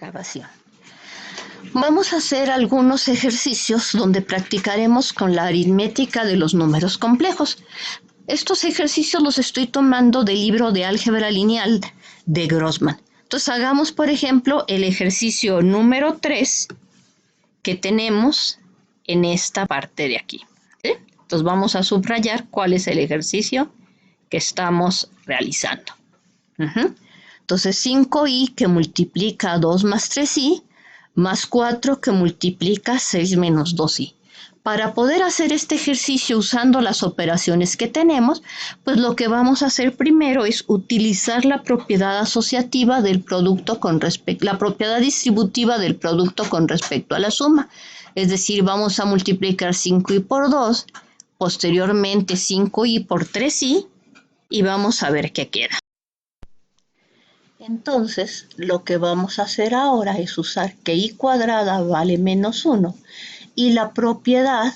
Grabación. Vamos a hacer algunos ejercicios donde practicaremos con la aritmética de los números complejos. Estos ejercicios los estoy tomando del libro de álgebra lineal de Grossman. Entonces hagamos, por ejemplo, el ejercicio número 3 que tenemos en esta parte de aquí. ¿Sí? Entonces vamos a subrayar cuál es el ejercicio que estamos realizando. Entonces 5i que multiplica 2 más 3i más 4 que multiplica 6 menos 2i. Para poder hacer este ejercicio usando las operaciones que tenemos, pues lo que vamos a hacer primero es utilizar la propiedad asociativa del producto con respecto, la propiedad distributiva del producto con respecto a la suma. Es decir, vamos a multiplicar 5i por 2, posteriormente 5i por 3i y vamos a ver qué queda. Entonces, lo que vamos a hacer ahora es usar que i cuadrada vale menos 1 y la propiedad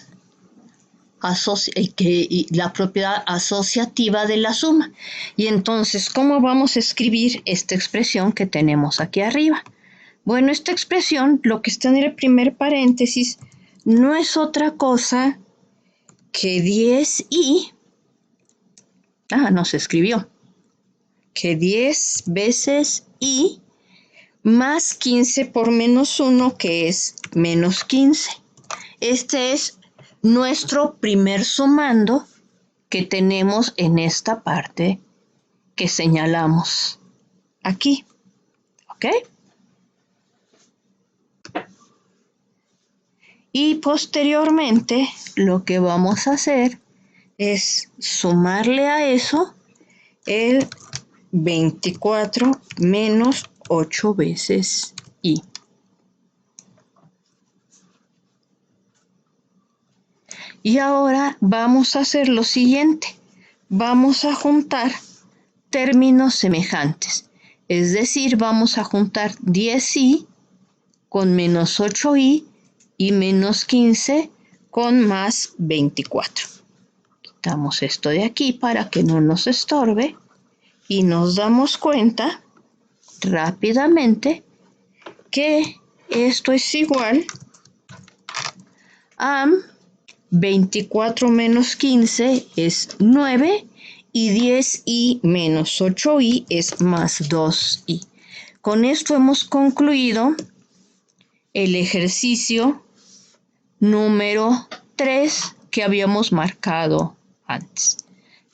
asociativa de la suma. Y entonces, ¿cómo vamos a escribir esta expresión que tenemos aquí arriba? Bueno, esta expresión, lo que está en el primer paréntesis, no es otra cosa que 10i, no se escribió, que 10 veces i más 15 por menos 1, que es menos 15. Este es nuestro primer sumando que tenemos en esta parte que señalamos aquí. ¿Ok? Y posteriormente lo que vamos a hacer es sumarle a eso el 24 menos 8 veces i. Y ahora vamos a hacer lo siguiente. Vamos a juntar términos semejantes. Es decir, vamos a juntar 10i con menos 8i y menos 15 con más 24. Quitamos esto de aquí para que no nos estorbe. Y nos damos cuenta rápidamente que esto es igual a 24 menos 15 es 9 y 10i menos 8i es más 2i. Con esto hemos concluido el ejercicio número 3 que habíamos marcado antes.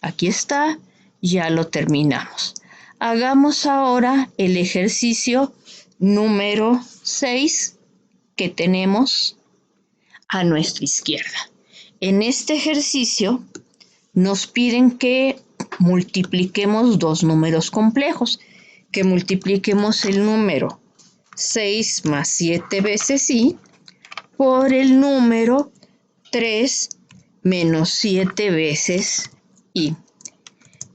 Aquí está. Ya lo terminamos. Hagamos ahora el ejercicio número 6 que tenemos a nuestra izquierda. En este ejercicio nos piden que multipliquemos dos números complejos, que multipliquemos el número 6 más 7 veces i por el número 3 menos 7 veces i.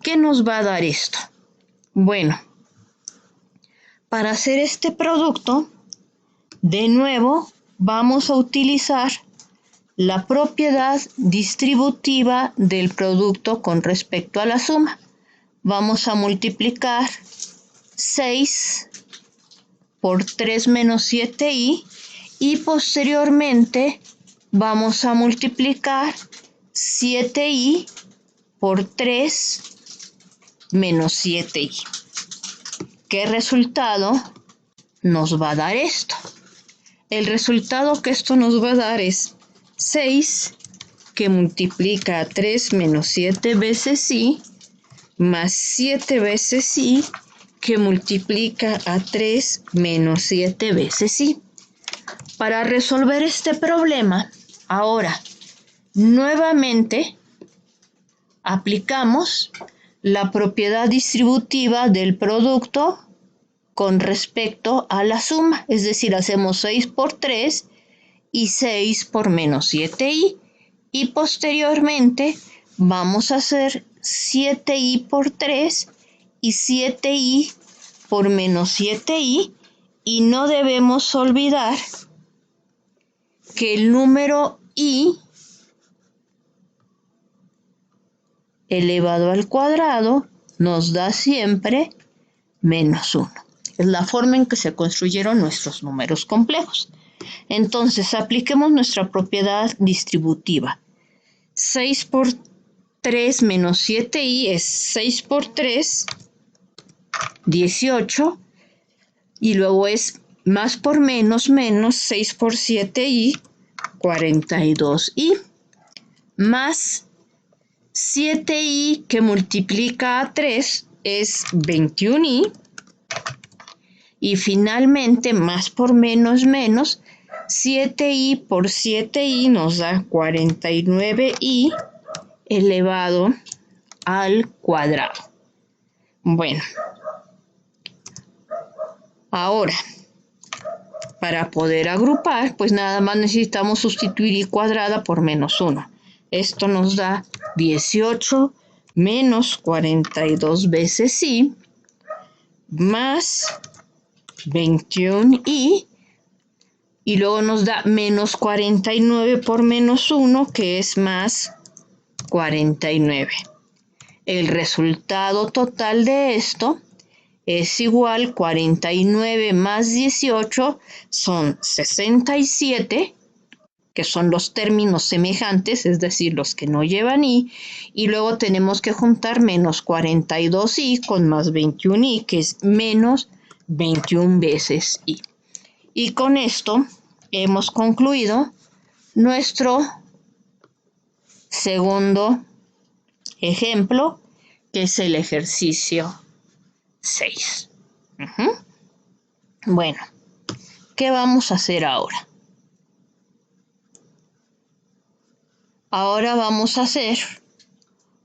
¿Qué nos va a dar esto? Bueno, para hacer este producto, de nuevo vamos a utilizar la propiedad distributiva del producto con respecto a la suma. Vamos a multiplicar 6 por 3 menos 7i y posteriormente vamos a multiplicar 7i por 3 menos 7i. ¿Qué resultado nos va a dar esto? El resultado que esto nos va a dar es 6 que multiplica a 3 menos 7 veces i más 7 veces i que multiplica a 3 menos 7 veces i. Para resolver este problema, ahora nuevamente aplicamos la propiedad distributiva del producto con respecto a la suma. Es decir, hacemos 6 por 3 y 6 por menos 7i. Y posteriormente vamos a hacer 7i por 3 y 7i por menos 7i. Y no debemos olvidar que el número i elevado al cuadrado nos da siempre menos 1. Es la forma en que se construyeron nuestros números complejos. Entonces, apliquemos nuestra propiedad distributiva. 6 por 3 menos 7i es 6 por 3, 18. Y luego es más por menos, 6 por 7i, 42i. Más 7i que multiplica a 3 es 21i. Y finalmente, más por menos, 7i por 7i nos da 49i elevado al cuadrado. Bueno, ahora, para poder agrupar, pues nada más necesitamos sustituir i cuadrada por menos 1. Esto nos da 18 menos 42 veces i más 21i, y luego nos da menos 49 por menos 1, que es más 49. El resultado total de esto es igual 49 más 18 son 67, que son los términos semejantes, es decir, los que no llevan i, y luego tenemos que juntar menos 42i con más 21i, que es menos 21 veces i. Y con esto hemos concluido nuestro segundo ejemplo, que es el ejercicio 6. Bueno, ¿qué vamos a hacer ahora? Ahora vamos a hacer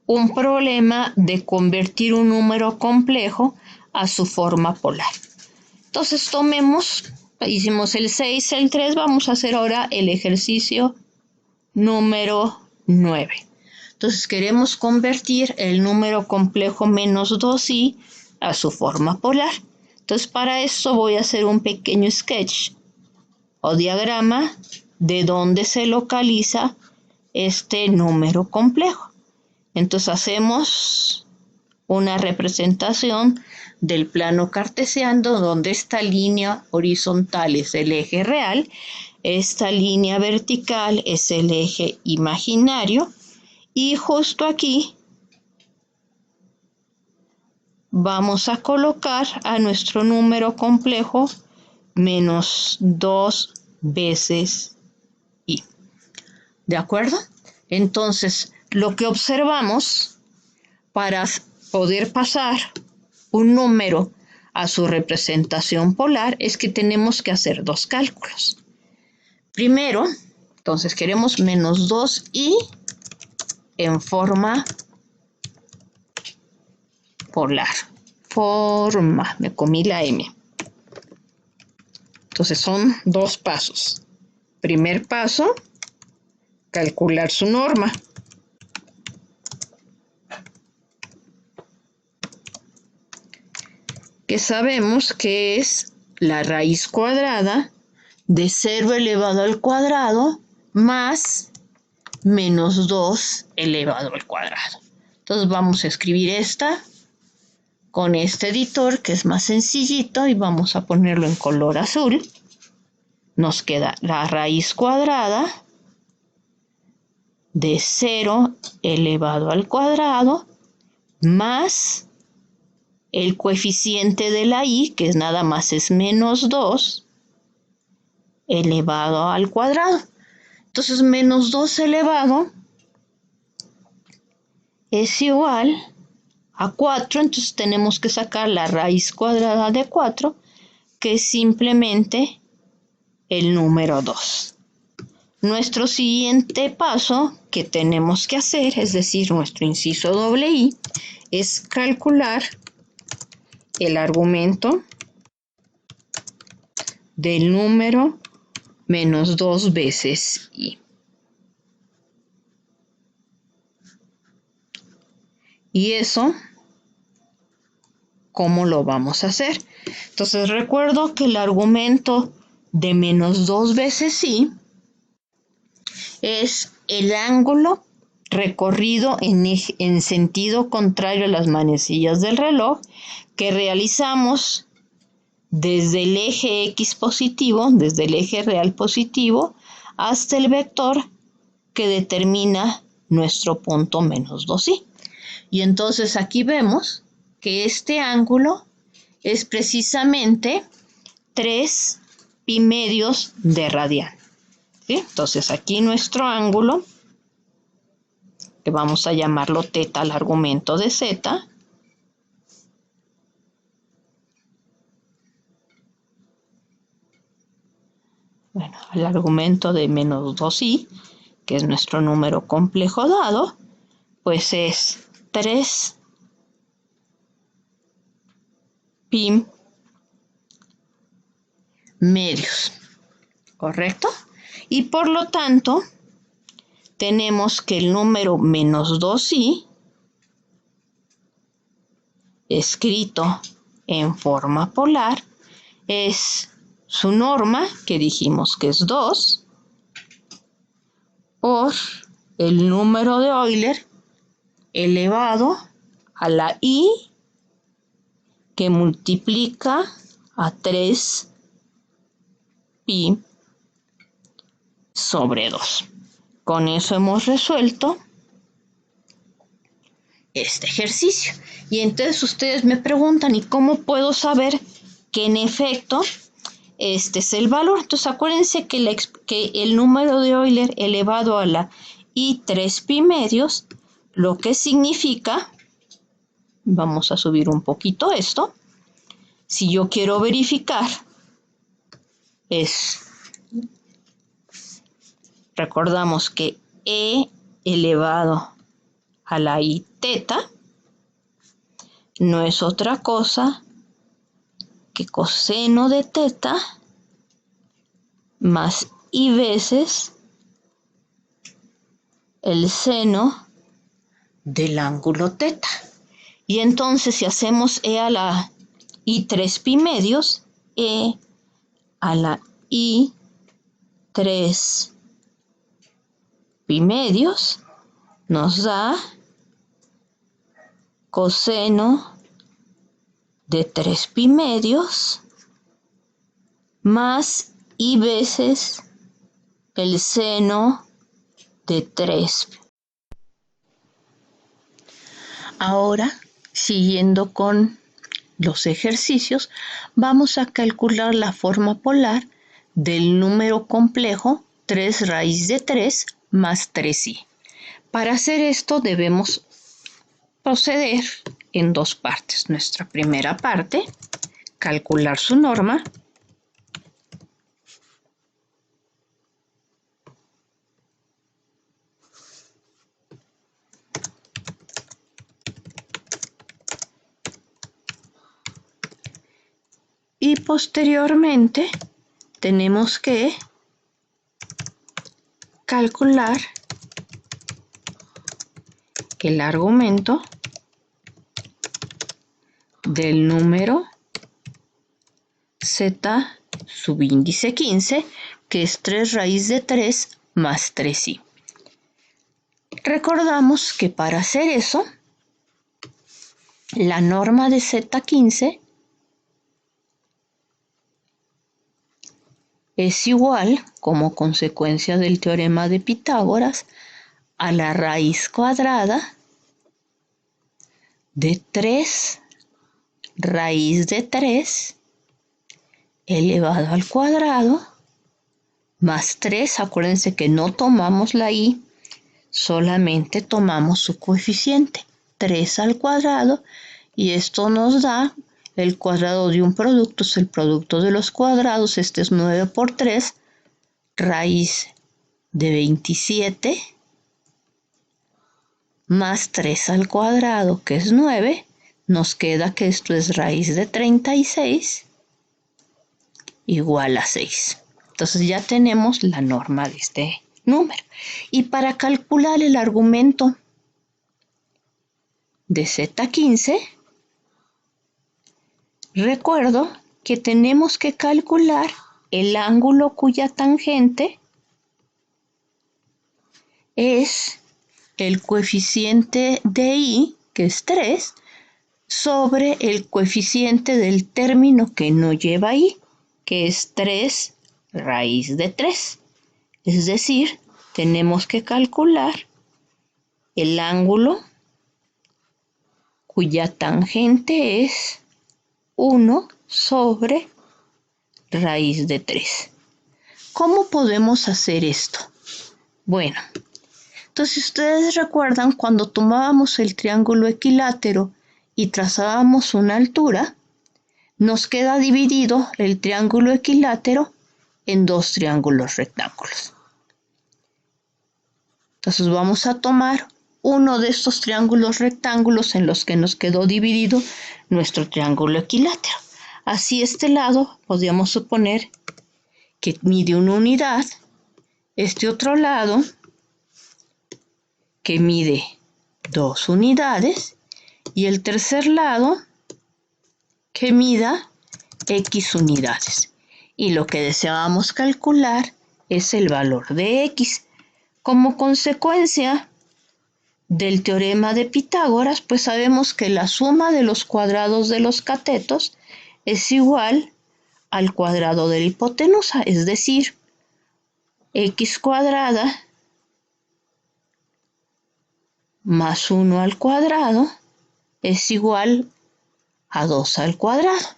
un problema de convertir un número complejo a su forma polar. Entonces hicimos el 6, el 3, vamos a hacer ahora el ejercicio número 9. Entonces queremos convertir el número complejo menos 2i a su forma polar. Entonces para esto voy a hacer un pequeño sketch o diagrama de dónde se localiza este número complejo. Entonces hacemos una representación del plano cartesiano donde esta línea horizontal es el eje real, esta línea vertical es el eje imaginario, y justo aquí vamos a colocar a nuestro número complejo menos 2 veces i. ¿De acuerdo? Entonces, lo que observamos para poder pasar un número a su representación polar es que tenemos que hacer dos cálculos. Primero, entonces queremos menos 2i en forma polar. Forma, me comí la M. Entonces son dos pasos. Primer paso, calcular su norma. Que sabemos que es la raíz cuadrada de 0 elevado al cuadrado más menos 2 elevado al cuadrado. Entonces vamos a escribir esta con este editor que es más sencillito y vamos a ponerlo en color azul. Nos queda la raíz cuadrada de 0 elevado al cuadrado más el coeficiente de la i, que es nada más es menos 2 elevado al cuadrado. Entonces menos 2 elevado es igual a 4, entonces tenemos que sacar la raíz cuadrada de 4, que es simplemente el número 2. Nuestro siguiente paso que tenemos que hacer, es decir, nuestro inciso doble i, es calcular el argumento del número menos 2 veces i. Y eso, ¿cómo lo vamos a hacer? Entonces recuerdo que el argumento de menos 2 veces i es el ángulo recorrido en sentido contrario a las manecillas del reloj que realizamos desde el eje X positivo, desde el eje real positivo, hasta el vector que determina nuestro punto menos 2i. Y entonces aquí vemos que este ángulo es precisamente 3 pi medios de radian. ¿Sí? Entonces aquí nuestro ángulo, que vamos a llamarlo teta al argumento de z, bueno, el argumento de menos 2i, que es nuestro número complejo dado, pues es 3 pi medios, ¿correcto? Y por lo tanto, tenemos que el número menos 2i, escrito en forma polar, es su norma, que dijimos que es 2, por el número de Euler elevado a la i, que multiplica a 3 pi sobre 2. Con eso hemos resuelto este ejercicio. Y entonces ustedes me preguntan, ¿y cómo puedo saber que en efecto este es el valor? Entonces acuérdense que el número de Euler elevado a la i 3 pi medios, lo que significa, vamos a subir un poquito esto, si yo quiero verificar, recordamos que e elevado a la i teta no es otra cosa que coseno de teta más i veces el seno del ángulo teta. Y entonces si hacemos e a la i 3 pi medios, e a la i 3 pi medios nos da coseno de 3 pi medios más i veces el seno de 3. Ahora, siguiendo con los ejercicios, vamos a calcular la forma polar del número complejo 3 raíz de 3 más 3i. Para hacer esto debemos proceder en dos partes. Nuestra primera parte, calcular su norma. Y posteriormente tenemos que calcular el argumento del número z subíndice 15, que es 3 raíz de 3 más 3i. Recordamos que para hacer eso, la norma de z15 es igual, como consecuencia del teorema de Pitágoras, a la raíz cuadrada de 3 raíz de 3 elevado al cuadrado más 3. Acuérdense que no tomamos la i, solamente tomamos su coeficiente, 3 al cuadrado, y esto nos da el cuadrado de un producto, es el producto de los cuadrados. Este es 9 por 3, raíz de 27, más 3 al cuadrado, que es 9, nos queda que esto es raíz de 36, igual a 6. Entonces ya tenemos la norma de este número. Y para calcular el argumento de z15, recuerdo que tenemos que calcular el ángulo cuya tangente es el coeficiente de i, que es 3, sobre el coeficiente del término que no lleva i, que es 3 raíz de 3. Es decir, tenemos que calcular el ángulo cuya tangente es 1 sobre raíz de 3. ¿Cómo podemos hacer esto? Bueno, entonces ustedes recuerdan cuando tomábamos el triángulo equilátero y trazábamos una altura, nos queda dividido el triángulo equilátero en dos triángulos rectángulos. Entonces vamos a tomar uno de estos triángulos rectángulos en los que nos quedó dividido nuestro triángulo equilátero. Así este lado podríamos suponer que mide una unidad, este otro lado que mide 2 unidades y el tercer lado que mida x unidades. Y lo que deseábamos calcular es el valor de x. Como consecuencia del teorema de Pitágoras, pues sabemos que la suma de los cuadrados de los catetos es igual al cuadrado de la hipotenusa, es decir, x cuadrada más 1 al cuadrado es igual a 2 al cuadrado.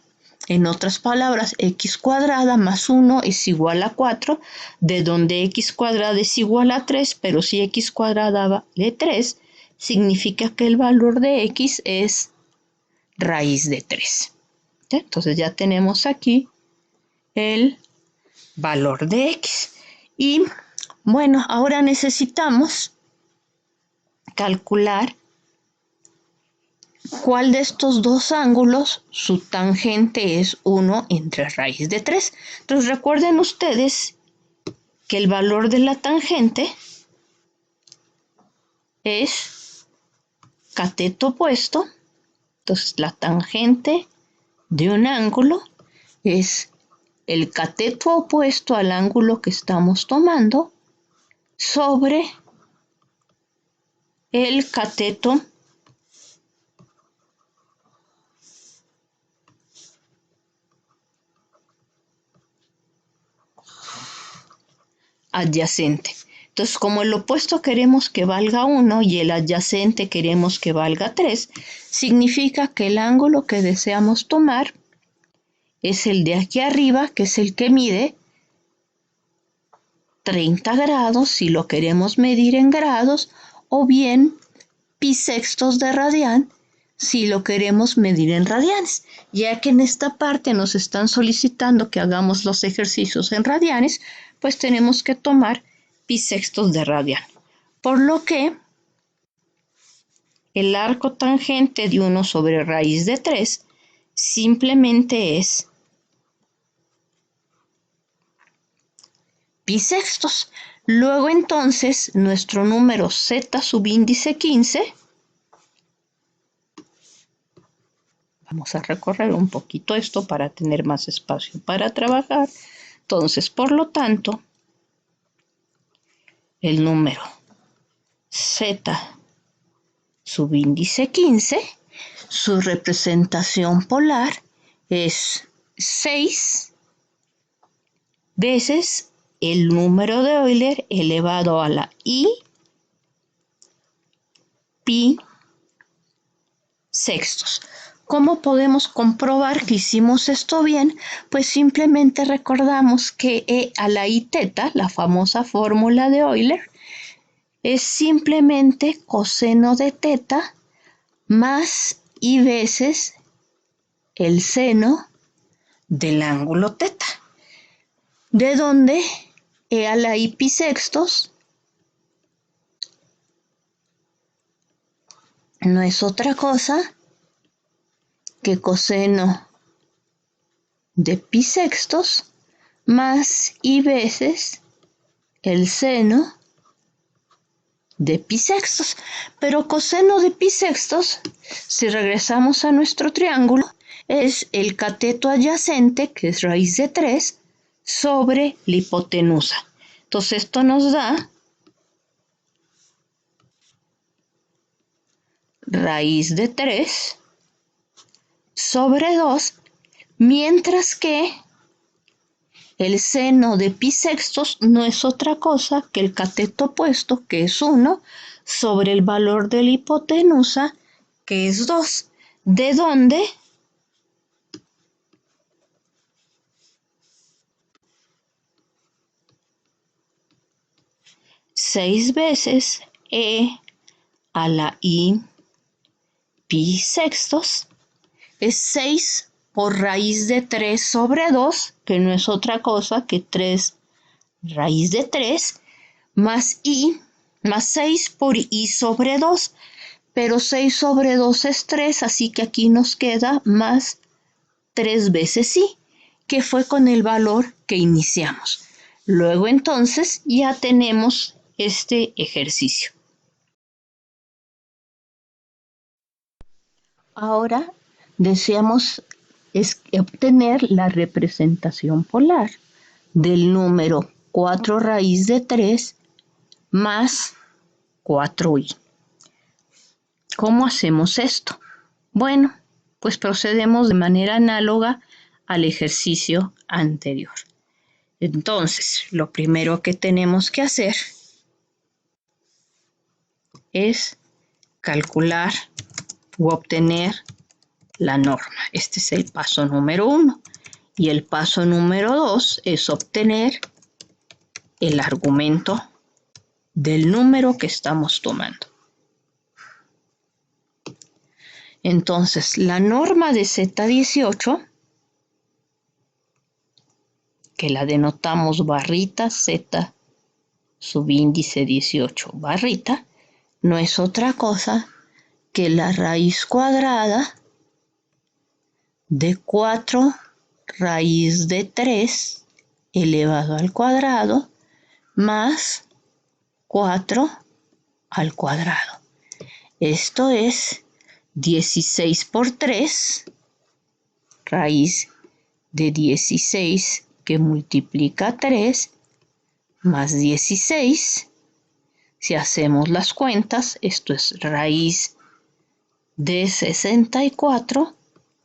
En otras palabras, x cuadrada más 1 es igual a 4, de donde x cuadrada es igual a 3, pero si x cuadrada vale 3, significa que el valor de x es raíz de 3. ¿Sí? Entonces ya tenemos aquí el valor de x. Y bueno, ahora necesitamos calcular cuál de estos dos ángulos su tangente es 1 entre raíz de 3. Entonces recuerden ustedes que el valor de la tangente es cateto opuesto. Entonces la tangente de un ángulo es el cateto opuesto al ángulo que estamos tomando sobre el cateto adyacente. Entonces, como el opuesto queremos que valga 1 y el adyacente queremos que valga 3, significa que el ángulo que deseamos tomar es el de aquí arriba, que es el que mide 30 grados, si lo queremos medir en grados, o bien pi sextos de radian, si lo queremos medir en radianes. Ya que en esta parte nos están solicitando que hagamos los ejercicios en radianes, pues tenemos que tomar pi sextos de radian. Por lo que el arco tangente de 1 sobre raíz de 3 simplemente es pi sextos. Luego entonces nuestro número z subíndice 15, vamos a recorrer un poquito esto para tener más espacio para trabajar. Entonces, por lo tanto, el número z subíndice 15, su representación polar es 6 veces el número de Euler elevado a la i pi sextos. ¿Cómo podemos comprobar que hicimos esto bien? Pues simplemente recordamos que e a la i teta, la famosa fórmula de Euler, es simplemente coseno de teta más i veces el seno del ángulo teta, de donde e a la i pi sextos no es otra cosa que coseno de pi sextos más i veces el seno de pi sextos. Pero coseno de pi sextos, si regresamos a nuestro triángulo, es el cateto adyacente, que es raíz de 3, sobre la hipotenusa. Entonces esto nos da raíz de 3 sobre 2, mientras que el seno de pi sextos no es otra cosa que el cateto opuesto, que es 1, sobre el valor de la hipotenusa, que es 2, de donde seis veces e a la i pi sextos es 6 por raíz de 3 sobre 2, que no es otra cosa que 3 raíz de 3, más i, más 6 por i sobre 2, pero 6 sobre 2 es 3, así que aquí nos queda más 3 veces i, que fue con el valor que iniciamos. Luego entonces ya tenemos este ejercicio. Ahora deseamos obtener la representación polar del número 4 raíz de 3 más 4i. ¿Cómo hacemos esto? Bueno, pues procedemos de manera análoga al ejercicio anterior. Entonces, lo primero que tenemos que hacer es calcular o obtener la norma. Este es el paso número 1. Y el paso número 2 es obtener el argumento del número que estamos tomando. Entonces, la norma de Z18, que la denotamos barrita Z subíndice 18 barrita, no es otra cosa que la raíz cuadrada de 4 raíz de 3 elevado al cuadrado más 4 al cuadrado. Esto es 16 por 3, raíz de 16 que multiplica 3, más 16. Si hacemos las cuentas, esto es raíz de 64,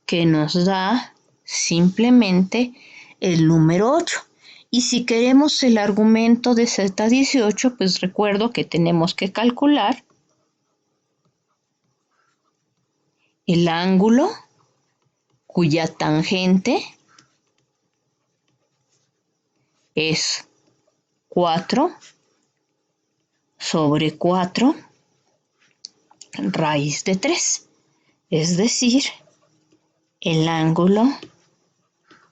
que nos da simplemente el número 8. Y si queremos el argumento de Z18, pues recuerdo que tenemos que calcular el ángulo cuya tangente es 4 sobre 4 raíz de 3. Es decir, el ángulo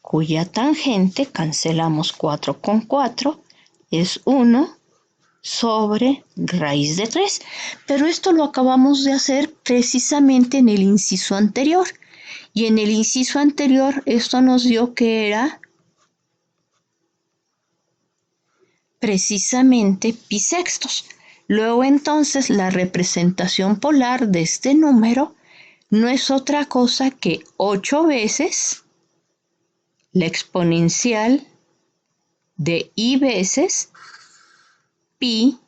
cuya tangente, cancelamos 4 con 4, es 1 sobre raíz de 3. Pero esto lo acabamos de hacer precisamente en el inciso anterior. Y en el inciso anterior esto nos dio que era precisamente pi sextos. Luego entonces la representación polar de este número no es otra cosa que 8 veces la exponencial de i veces pi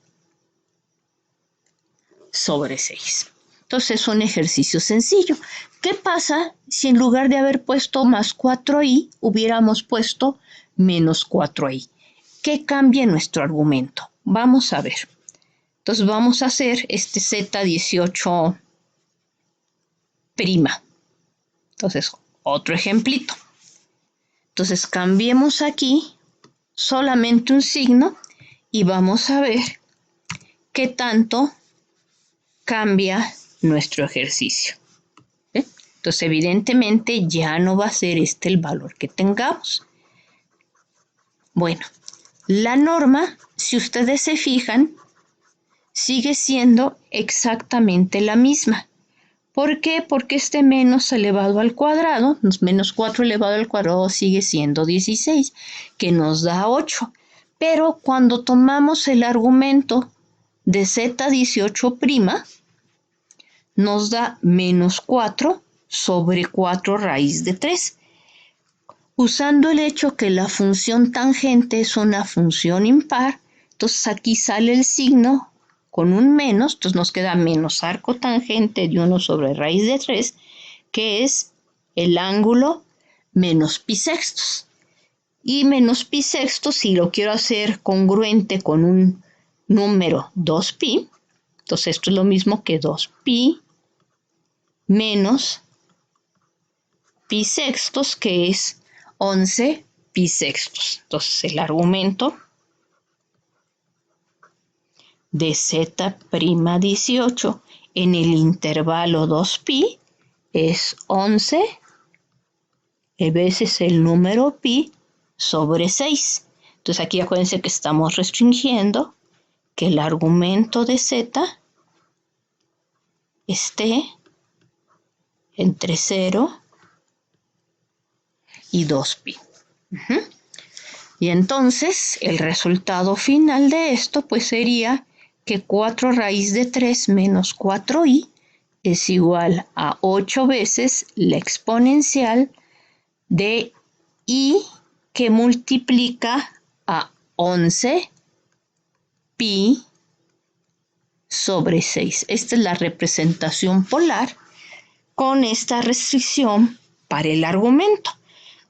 sobre 6. Entonces es un ejercicio sencillo. ¿Qué pasa si en lugar de haber puesto más 4i hubiéramos puesto menos 4i? ¿Qué cambia en nuestro argumento? Vamos a ver. Entonces vamos a hacer este Z18'. Entonces, otro ejemplito. Entonces cambiemos aquí solamente un signo y vamos a ver qué tanto cambia nuestro ejercicio. Entonces evidentemente ya no va a ser este el valor que tengamos. Bueno, la norma, si ustedes se fijan, sigue siendo exactamente la misma. ¿Por qué? Porque este menos elevado al cuadrado, menos 4 elevado al cuadrado sigue siendo 16, que nos da 8. Pero cuando tomamos el argumento de Z18', nos da menos 4 sobre 4 raíz de 3. Usando el hecho que la función tangente es una función impar, entonces aquí sale el signo con un menos, entonces nos queda menos arco tangente de 1 sobre raíz de 3, que es el ángulo menos pi sextos. Y menos pi sextos, si lo quiero hacer congruente con un número 2pi, entonces esto es lo mismo que 2pi menos pi sextos, que es 11 pi sextos. Entonces el argumento de z'18 en el intervalo 2pi es 11 veces el número pi sobre 6. Entonces aquí acuérdense que estamos restringiendo que el argumento de z esté entre 0 y 2pi. Y entonces el resultado final de esto pues sería que 4 raíz de 3 menos 4i es igual a 8 veces la exponencial de i que multiplica a 11 pi sobre 6. Esta es la representación polar con esta restricción para el argumento.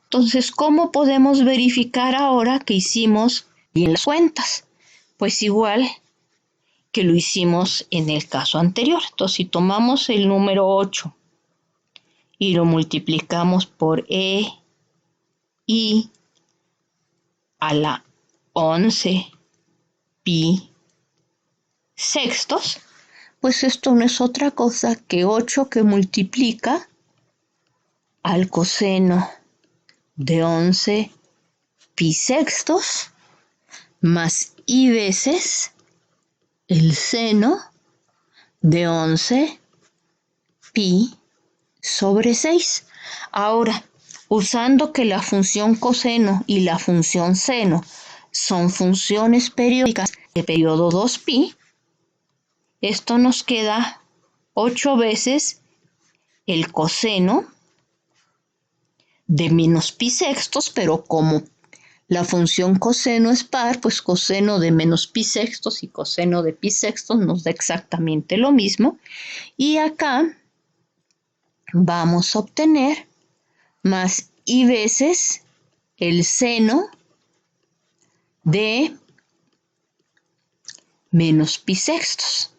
Entonces, ¿cómo podemos verificar ahora que hicimos bien las cuentas? Pues igual que lo hicimos en el caso anterior. Entonces, si tomamos el número 8 y lo multiplicamos por i a la 11 pi sextos, pues esto no es otra cosa que 8 que multiplica al coseno de 11 pi sextos más i veces el seno de 11 pi sobre 6. Ahora, usando que la función coseno y la función seno son funciones periódicas de periodo 2pi, esto nos queda 8 veces el coseno de menos pi sextos, pero como la función coseno es par, pues coseno de menos pi sextos y coseno de pi sextos nos da exactamente lo mismo. Y acá vamos a obtener más i veces el seno de menos pi sextos.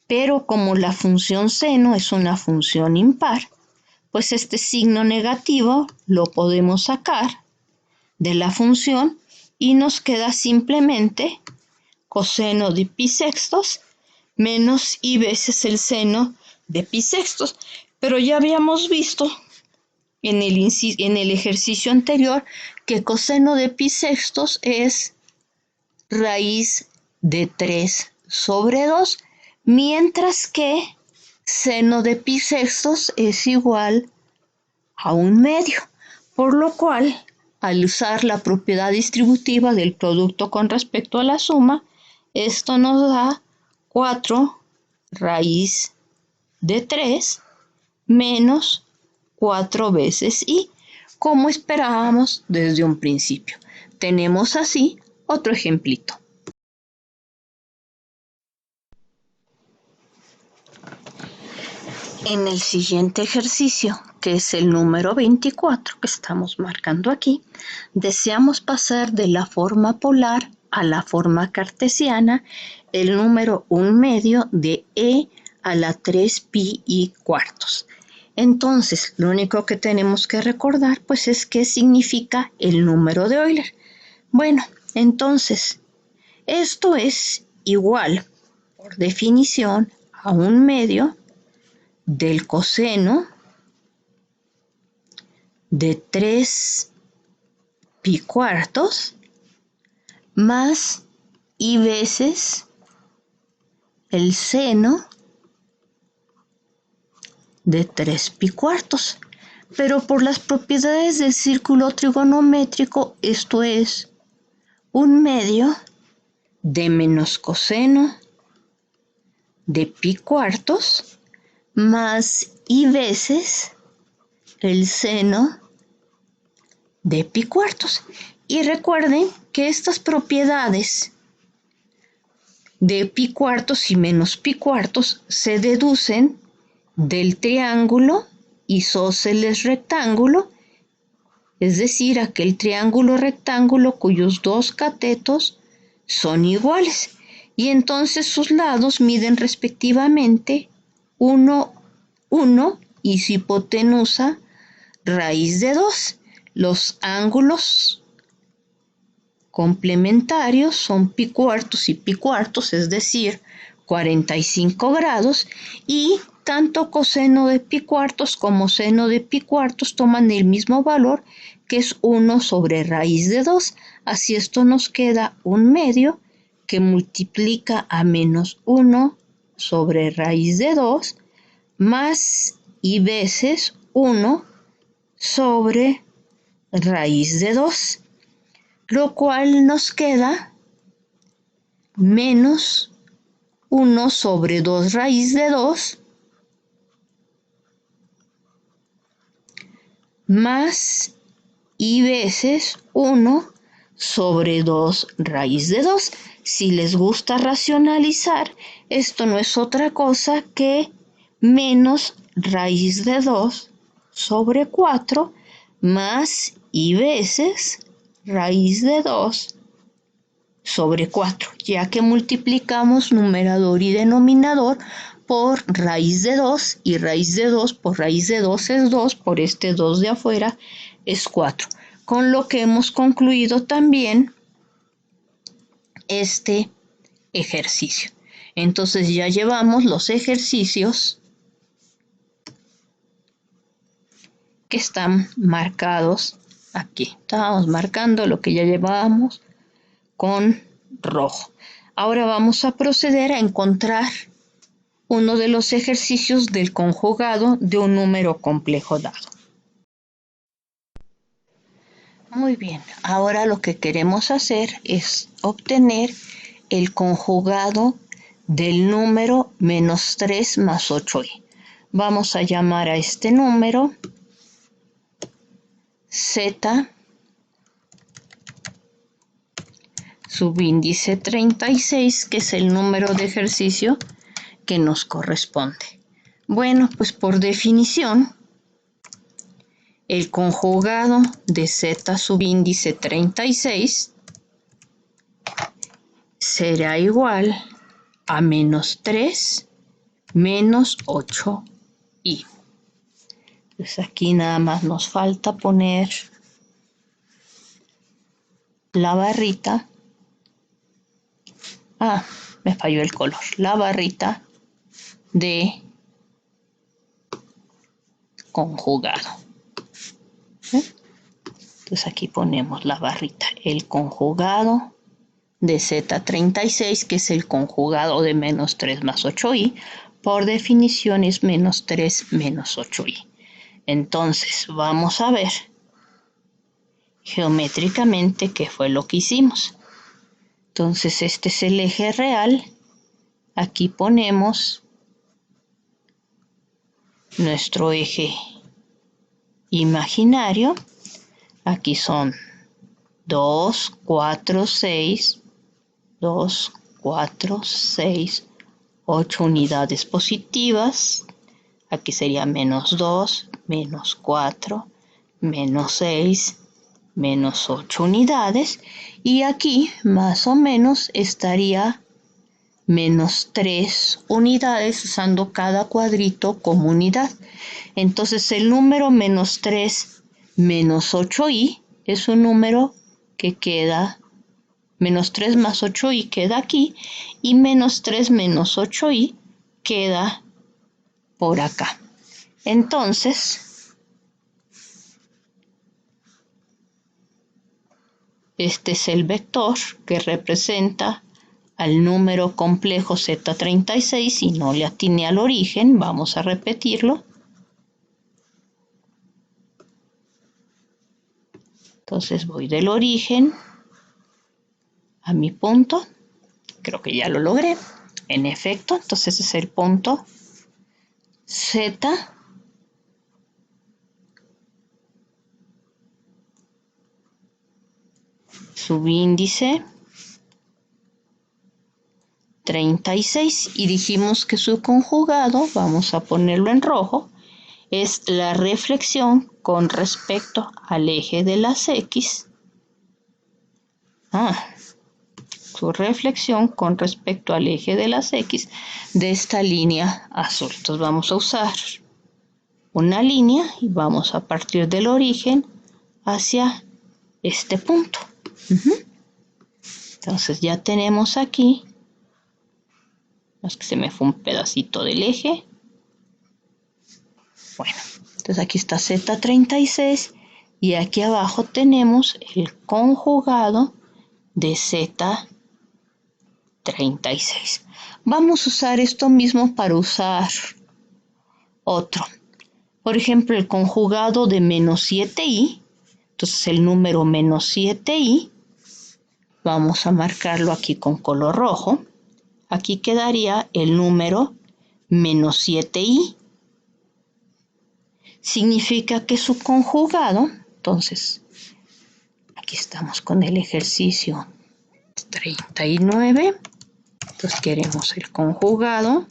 Pero como la función seno es una función impar, pues este signo negativo lo podemos sacar de la función y nos queda simplemente coseno de pi sextos menos i veces el seno de pi sextos. Pero ya habíamos visto en el ejercicio anterior que coseno de pi sextos es raíz de 3 sobre 2, mientras que seno de pi sextos es igual a 1/2, por lo cual, al usar la propiedad distributiva del producto con respecto a la suma, esto nos da 4 raíz de 3 menos 4 veces i, como esperábamos desde un principio. Tenemos así otro ejemplito. En el siguiente ejercicio, que es el número 24 que estamos marcando aquí, deseamos pasar de la forma polar a la forma cartesiana el número 1/2 de e a la 3pi i cuartos. Entonces, lo único que tenemos que recordar pues es qué significa el número de Euler. Bueno, entonces, esto es igual, por definición, a 1/2 del coseno de 3pi cuartos más i veces el seno de 3pi cuartos. Pero por las propiedades del círculo trigonométrico, esto es 1/2 de menos coseno de pi cuartos más i veces el seno de pi cuartos. Y recuerden que estas propiedades de pi cuartos y menos pi cuartos se deducen del triángulo isósceles rectángulo, es decir, aquel triángulo rectángulo cuyos dos catetos son iguales. Y entonces sus lados miden respectivamente 1, 1 y su hipotenusa raíz de 2. Los ángulos complementarios son pi cuartos y pi cuartos, es decir, 45 grados, y tanto coseno de pi cuartos como seno de pi cuartos toman el mismo valor, que es 1 sobre raíz de 2. Así esto nos queda un medio que multiplica a menos 1 sobre raíz de 2 más y veces 1 sobre raíz de 2, lo cual nos queda menos 1 sobre 2 raíz de 2 más y veces 1 sobre 2 raíz de 2. Si les gusta racionalizar, esto no es otra cosa que menos raíz de 2 sobre 4 más y veces raíz de 2 sobre 4, ya que multiplicamos numerador y denominador por raíz de 2, y raíz de 2 por raíz de 2 es 2, por este 2 de afuera es 4. Con lo que hemos concluido también este ejercicio. Entonces ya llevamos los ejercicios que están marcados aquí. Estábamos marcando lo que ya llevábamos con rojo. Ahora vamos a proceder a encontrar uno de los ejercicios del conjugado de un número complejo dado. Muy bien, ahora lo que queremos hacer es obtener el conjugado del número menos 3 más 8i. Vamos a llamar a este número z subíndice 36, que es el número de ejercicio que nos corresponde. Bueno, pues por definición, el conjugado de z subíndice 36 será igual a menos 3 menos 8i. Pues aquí nada más nos falta poner la barrita. Me falló el color. La barrita de conjugado. Entonces aquí ponemos la barrita, el conjugado de z36, que es el conjugado de menos 3 más 8i, por definición es menos 3 menos 8i. Entonces vamos a ver geométricamente qué fue lo que hicimos. Entonces este es el eje real. Aquí ponemos nuestro eje imaginario. Aquí son 2, 4, 6, 2, 4, 6, 8 unidades positivas. Aquí sería menos 2, menos 4, menos 6, menos 8 unidades. Y aquí más o menos estaría menos 3 unidades, usando cada cuadrito como unidad. Entonces el número menos 3 menos 8i es un número que queda, menos 3 más 8i queda aquí, y menos 3 menos 8i queda por acá. Entonces, este es el vector que representa al número complejo z36, y no le atiné al origen, vamos a repetirlo. Entonces voy del origen a mi punto, creo que ya lo logré, en efecto, entonces es el punto Z subíndice 36, y dijimos que su conjugado, vamos a ponerlo en rojo, es la reflexión con respecto al eje de las X. Su reflexión con respecto al eje de las X de esta línea azul. Entonces vamos a usar una línea y vamos a partir del origen hacia este punto. Entonces ya tenemos aquí, es que se me fue un pedacito del eje. Bueno, entonces aquí está Z36 y aquí abajo tenemos el conjugado de Z36. Vamos a usar esto mismo para usar otro. Por ejemplo, el conjugado de menos 7i. Entonces el número menos 7i, vamos a marcarlo aquí con color rojo. Aquí quedaría el número menos 7i. Significa que su conjugado, entonces, aquí estamos con el ejercicio 39. Entonces queremos el conjugado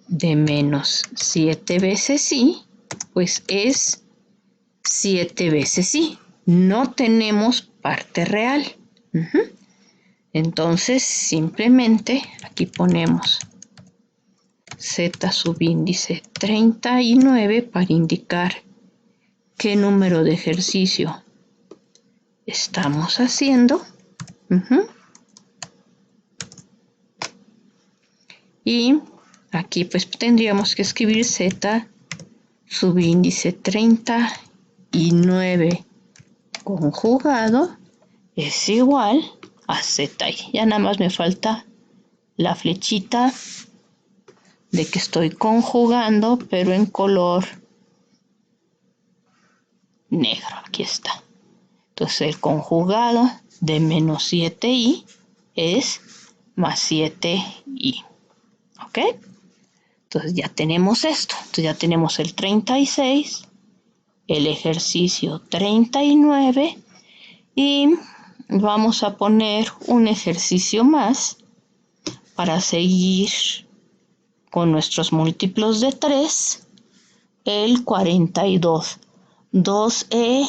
de menos 7 veces i, pues es 7 veces i. No tenemos parte real. Entonces simplemente aquí ponemos Z subíndice 39 para indicar qué número de ejercicio estamos haciendo. Y aquí pues tendríamos que escribir Z subíndice 39 conjugado es igual a ZI. Ya nada más me falta la flechita de que estoy conjugando, pero en color negro. Aquí está. Entonces el conjugado de menos 7i es más 7i. ¿Ok? Entonces ya tenemos esto. Entonces ya tenemos el 36, el ejercicio 39 y vamos a poner un ejercicio más para seguir con nuestros múltiplos de 3, el 42. 2e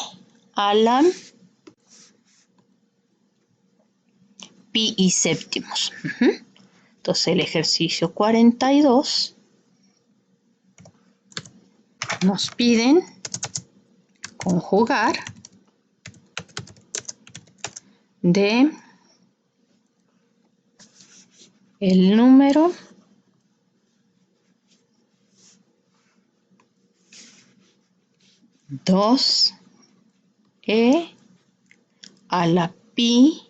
a la pi y séptimos. Entonces el ejercicio 42 nos piden conjugar de el número dos e a la pi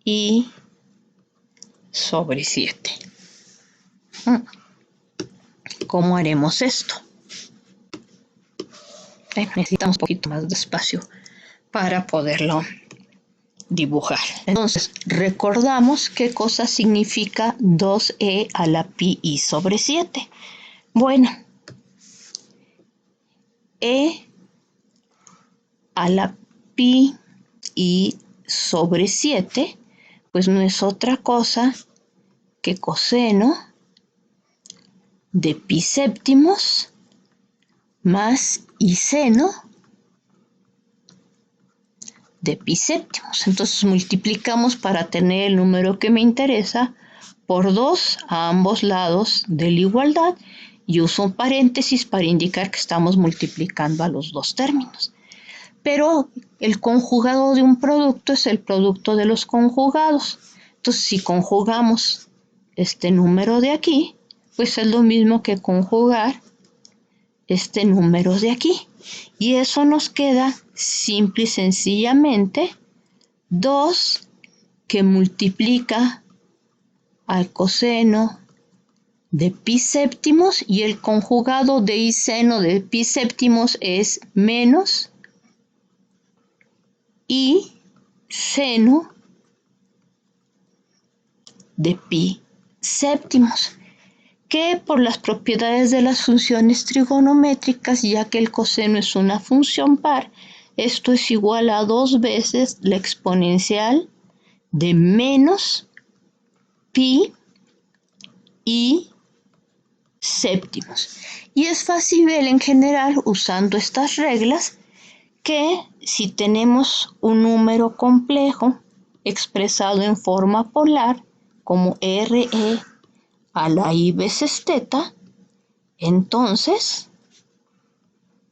y sobre 7. ¿Cómo haremos esto? Necesitamos un poquito más de espacio para poderlo dibujar. Entonces, recordamos qué cosa significa 2e a la pi y sobre 7. Bueno, e a la pi y sobre 7, pues no es otra cosa que coseno de pi séptimos más y seno de pi séptimos. Entonces multiplicamos para tener el número que me interesa por 2 a ambos lados de la igualdad y uso un paréntesis para indicar que estamos multiplicando a los dos términos. Pero el conjugado de un producto es el producto de los conjugados. Entonces si conjugamos este número de aquí, pues es lo mismo que conjugar este número de aquí. Y eso nos queda simple y sencillamente 2 que multiplica al coseno de pi séptimos y el conjugado de y seno de pi séptimos es menos y seno de pi séptimos, que por las propiedades de las funciones trigonométricas, ya que el coseno es una función par, esto es igual a 2 veces la exponencial de menos pi y séptimos. Y es fácil ver en general, usando estas reglas, que si tenemos un número complejo expresado en forma polar, como RE a la I veces teta, entonces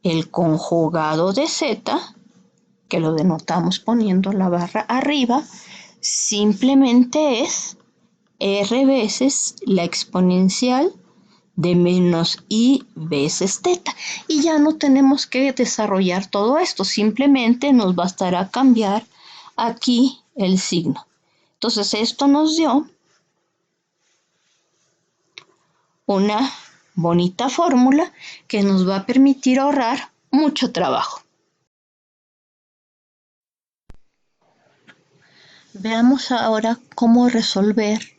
el conjugado de Z, que lo denotamos poniendo la barra arriba, simplemente es R veces la exponencial de menos I veces teta. Y ya no tenemos que desarrollar todo esto, simplemente nos bastará cambiar aquí el signo. Entonces esto nos dio una bonita fórmula que nos va a permitir ahorrar mucho trabajo. Veamos ahora cómo resolver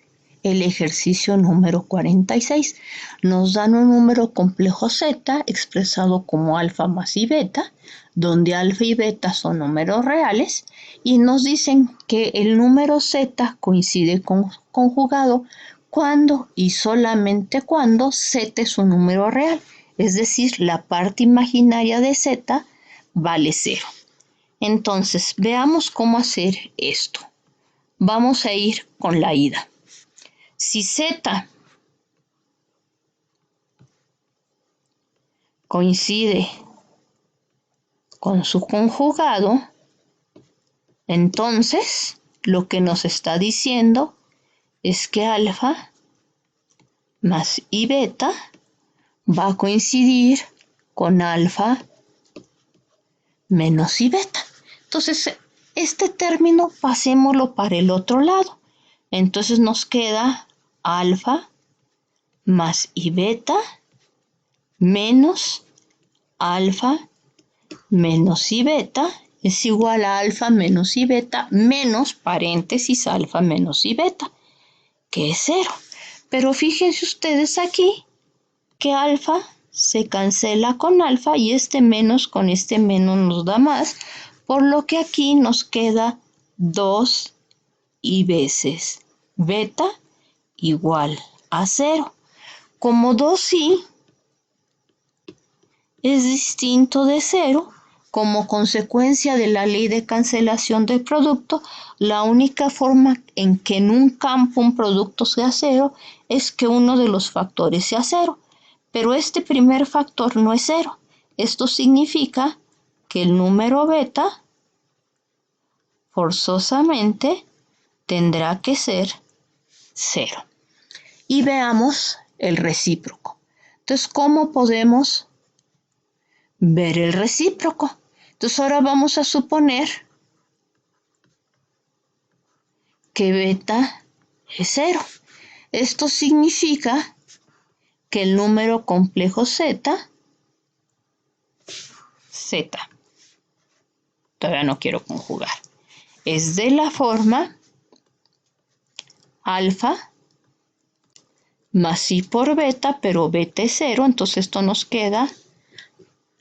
el ejercicio número 46. Nos dan un número complejo Z expresado como alfa más y beta, donde alfa y beta son números reales, y nos dicen que el número Z coincide con conjugado cuando y solamente cuando Z es un número real, es decir, la parte imaginaria de Z vale 0. Entonces, veamos cómo hacer esto. Vamos a ir con la ida. Si Z coincide con su conjugado, entonces lo que nos está diciendo es que alfa más y beta va a coincidir con alfa menos y beta. Entonces, este término pasémoslo para el otro lado. Entonces nos queda alfa más y beta menos alfa menos y beta es igual a alfa menos y beta menos paréntesis alfa menos y beta, que es 0. Pero fíjense ustedes aquí que alfa se cancela con alfa y este menos con este menos nos da más, por lo que aquí nos queda 2 y veces beta igual a 0. Como 2i es distinto de 0, como consecuencia de la ley de cancelación del producto, la única forma en que en un campo un producto sea 0 es que uno de los factores sea 0. Pero este primer factor no es 0. Esto significa que el número beta forzosamente tendrá que ser 0. Y veamos el recíproco. Entonces, ¿cómo podemos ver el recíproco? Entonces, ahora vamos a suponer que beta es 0. Esto significa que el número complejo Z, todavía no quiero conjugar, es de la forma alfa más i por beta, pero beta es 0, entonces esto nos queda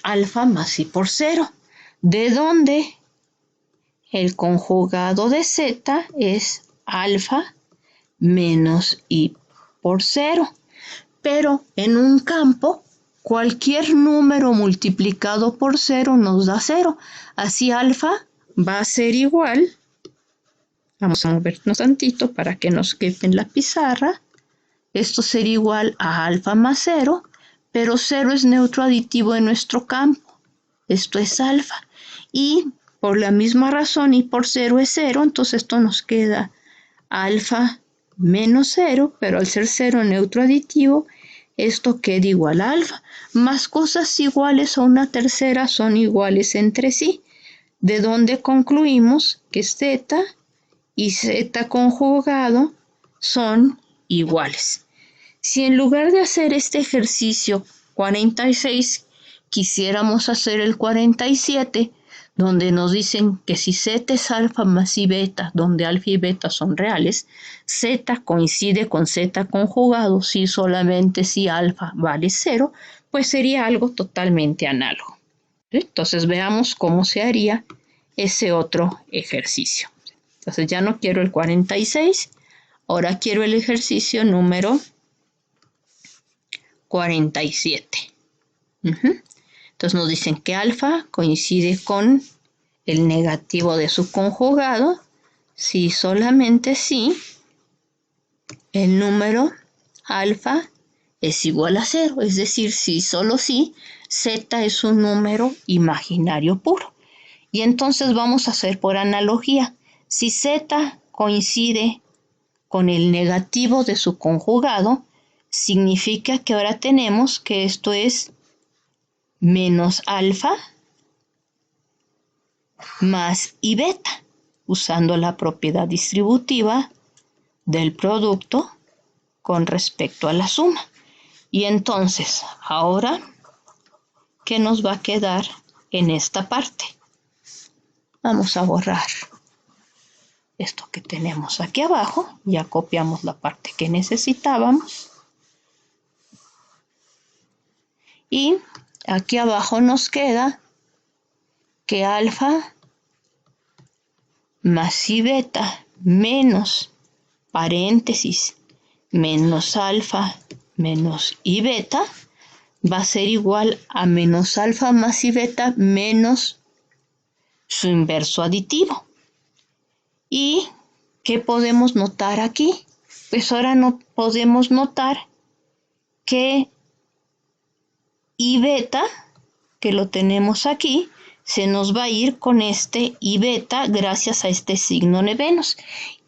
alfa más i por 0, de donde el conjugado de Z es alfa menos i por 0. Pero en un campo, cualquier número multiplicado por 0 nos da 0. Así alfa va a ser igual, vamos a movernos tantito para que nos quepe en la pizarra. Esto sería igual a alfa más 0, pero 0 es neutro aditivo en nuestro campo. Esto es alfa. Y por la misma razón, y por 0 es 0, entonces esto nos queda alfa menos 0, pero al ser 0 neutro aditivo, esto queda igual a alfa. Más cosas iguales a una tercera son iguales entre sí, de donde concluimos que Z y Z conjugado son iguales. Si en lugar de hacer este ejercicio 46, quisiéramos hacer el 47, donde nos dicen que si Z es alfa más i beta, donde alfa y beta son reales, Z coincide con Z conjugado si solamente si alfa vale 0, pues sería algo totalmente análogo. Entonces veamos cómo se haría ese otro ejercicio. Entonces ya no quiero el 46, ahora quiero el ejercicio número 47. Entonces nos dicen que alfa coincide con el negativo de su conjugado si solamente si el número alfa es igual a 0, es decir, si solo si z es un número imaginario puro. Y entonces vamos a hacer por analogía. Si z coincide con el negativo de su conjugado, significa que ahora tenemos que esto es menos alfa más i beta, usando la propiedad distributiva del producto con respecto a la suma. Y entonces, ahora, ¿qué nos va a quedar en esta parte? Vamos a borrar esto que tenemos aquí abajo. Ya copiamos la parte que necesitábamos. Y aquí abajo nos queda que alfa más i beta menos paréntesis menos alfa menos i beta va a ser igual a menos alfa más i beta menos su inverso aditivo. ¿Y qué podemos notar aquí? Pues ahora no podemos notar que i beta, que lo tenemos aquí, se nos va a ir con este i beta gracias a este signo de menos.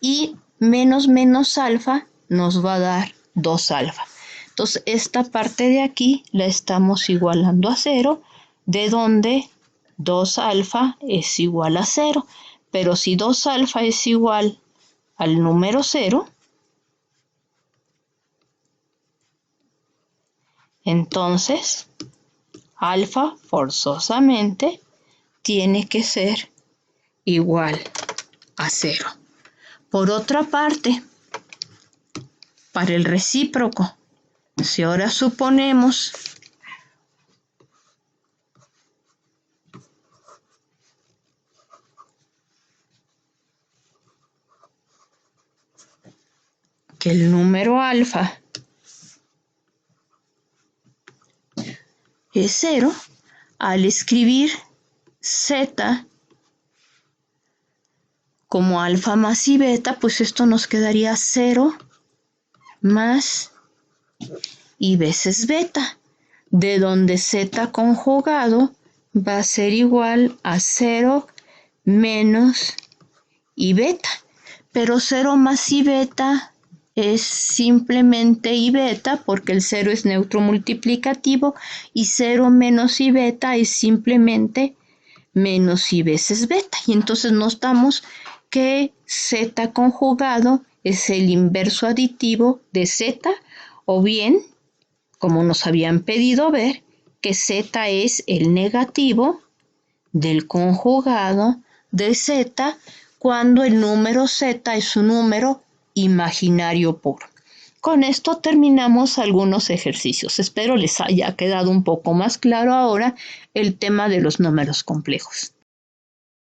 Y menos menos alfa nos va a dar 2 alfa. Entonces esta parte de aquí la estamos igualando a 0, de donde 2 alfa es igual a 0. Pero si 2 alfa es igual al número 0, entonces alfa forzosamente tiene que ser igual a 0. Por otra parte, para el recíproco, si ahora suponemos que el número alfa es 0, al escribir z como alfa más i beta, pues esto nos quedaría 0 más i veces beta, de donde z conjugado va a ser igual a 0 menos i beta. Pero 0 más i beta es simplemente i beta porque el 0 es neutro multiplicativo y 0 menos i beta es simplemente menos i veces beta. Y entonces notamos que z conjugado es el inverso aditivo de z, o bien, como nos habían pedido ver, que z es el negativo del conjugado de z cuando el número z es un número imaginario puro. Con esto terminamos algunos ejercicios. Espero les haya quedado un poco más claro ahora el tema de los números complejos.